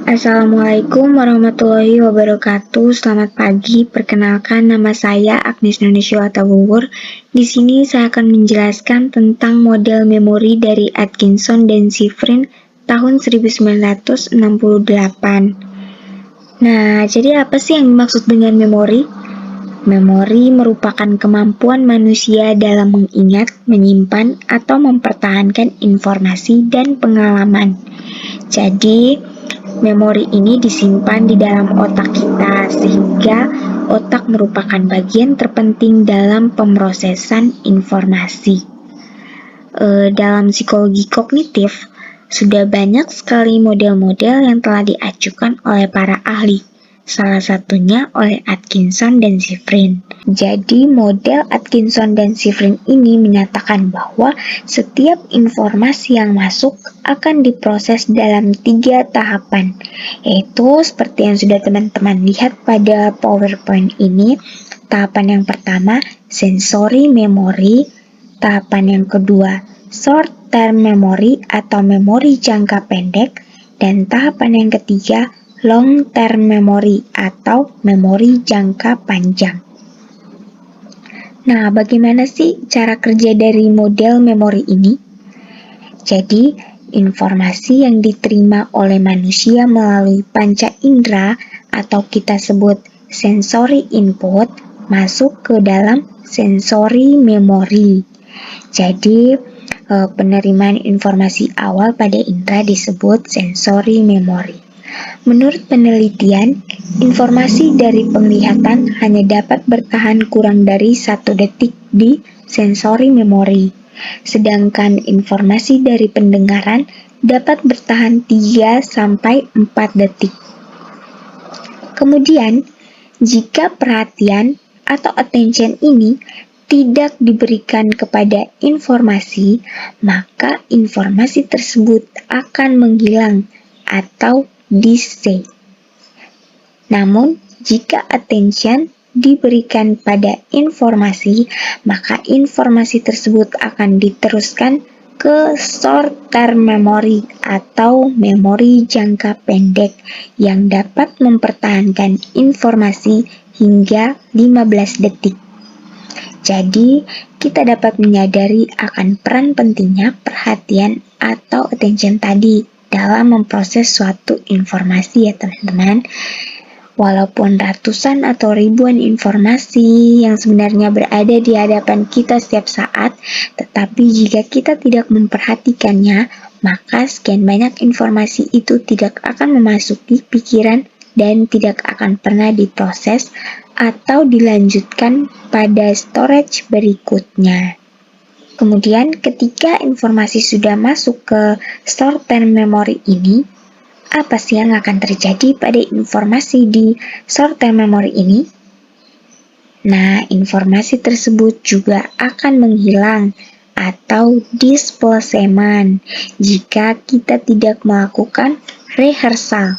Assalamualaikum warahmatullahi wabarakatuh. Selamat pagi. Perkenalkan, nama saya Agnes Nunisyo Atawuwur. Di sini saya akan menjelaskan tentang model memori dari Atkinson dan Shiffrin tahun 1968. Nah, jadi apa sih yang dimaksud dengan memori? Memori merupakan kemampuan manusia dalam mengingat, menyimpan, atau mempertahankan informasi dan pengalaman. Jadi, memori ini disimpan di dalam otak kita, sehingga otak merupakan bagian terpenting dalam pemrosesan informasi. Dalam psikologi kognitif, sudah banyak sekali model-model yang telah diajukan oleh para ahli, salah satunya oleh Atkinson dan Shiffrin. Jadi, model Atkinson dan Shiffrin ini menyatakan bahwa setiap informasi yang masuk akan diproses dalam 3 tahapan, yaitu seperti yang sudah teman-teman lihat pada PowerPoint ini. Tahapan yang pertama, sensory memory. Tahapan yang kedua, short term memory atau memori jangka pendek. Dan tahapan yang ketiga, long term memory atau memori jangka panjang. Nah, bagaimana sih cara kerja dari model memori ini? Jadi, informasi yang diterima oleh manusia melalui panca indera atau kita sebut sensory input masuk ke dalam sensory memory. Jadi, penerimaan informasi awal pada indera disebut sensory memory. Menurut penelitian, informasi dari penglihatan hanya dapat bertahan kurang dari 1 detik di sensory memory, sedangkan informasi dari pendengaran dapat bertahan 3-4 detik. Kemudian, jika perhatian atau attention ini tidak diberikan kepada informasi, maka informasi tersebut akan menghilang atau di-say. Namun, jika attention diberikan pada informasi, maka informasi tersebut akan diteruskan ke short term memory atau memori jangka pendek yang dapat mempertahankan informasi hingga 15 detik. Jadi, kita dapat menyadari akan peran pentingnya perhatian atau attention tadi dalam memproses suatu informasi ya teman-teman. Walaupun ratusan atau ribuan informasi yang sebenarnya berada di hadapan kita setiap saat, tetapi jika kita tidak memperhatikannya, maka sekian banyak informasi itu tidak akan memasuki pikiran dan tidak akan pernah diproses atau dilanjutkan pada storage berikutnya. Kemudian ketika informasi sudah masuk ke short term memory ini, apa sih yang akan terjadi pada informasi di short term memory ini? Nah, informasi tersebut juga akan menghilang atau displacement jika kita tidak melakukan rehearsal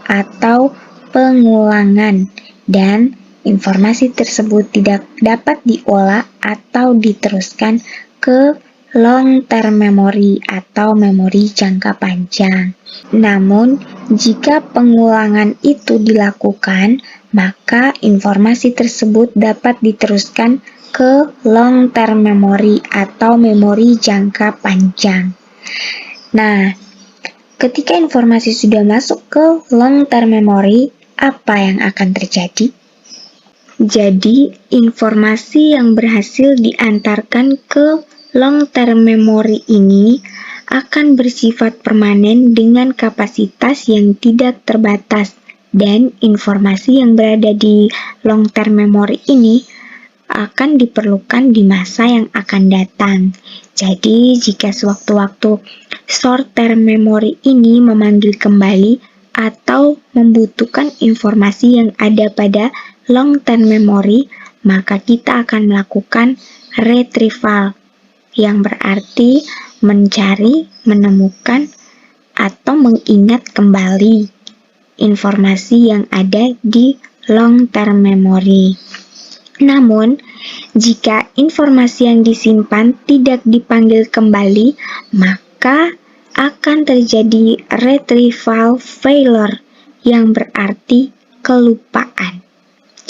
atau pengulangan, dan informasi tersebut tidak dapat diolah atau diteruskan ke long term memory atau memori jangka panjang. Namun, jika pengulangan itu dilakukan, maka informasi tersebut dapat diteruskan ke long term memory atau memori jangka panjang. Nah, ketika informasi sudah masuk ke long term memory, apa yang akan terjadi? Jadi, informasi yang berhasil diantarkan ke long term memory ini akan bersifat permanen dengan kapasitas yang tidak terbatas, dan informasi yang berada di long term memory ini akan diperlukan di masa yang akan datang. Jadi, jika sewaktu-waktu short term memory ini memanggil kembali atau membutuhkan informasi yang ada pada long term memory, maka kita akan melakukan retrieval, yang berarti mencari, menemukan, atau mengingat kembali informasi yang ada di long term memory. Namun, jika informasi yang disimpan tidak dipanggil kembali, maka akan terjadi retrieval failure, yang berarti kelupaan.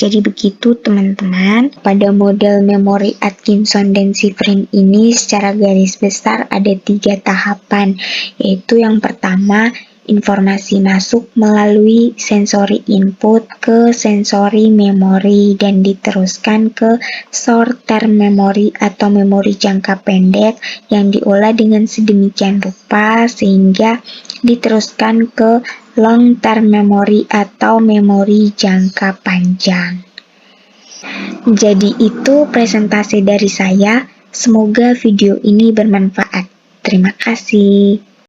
Jadi begitu teman-teman, pada model memori Atkinson dan Shiffrin ini secara garis besar ada 3 tahapan, yaitu yang pertama, informasi masuk melalui sensori input ke sensori memori dan diteruskan ke short term memory atau memori jangka pendek yang diolah dengan sedemikian rupa sehingga diteruskan ke long term memory atau memori jangka panjang. Jadi itu presentasi dari saya. Semoga video ini bermanfaat. Terima kasih.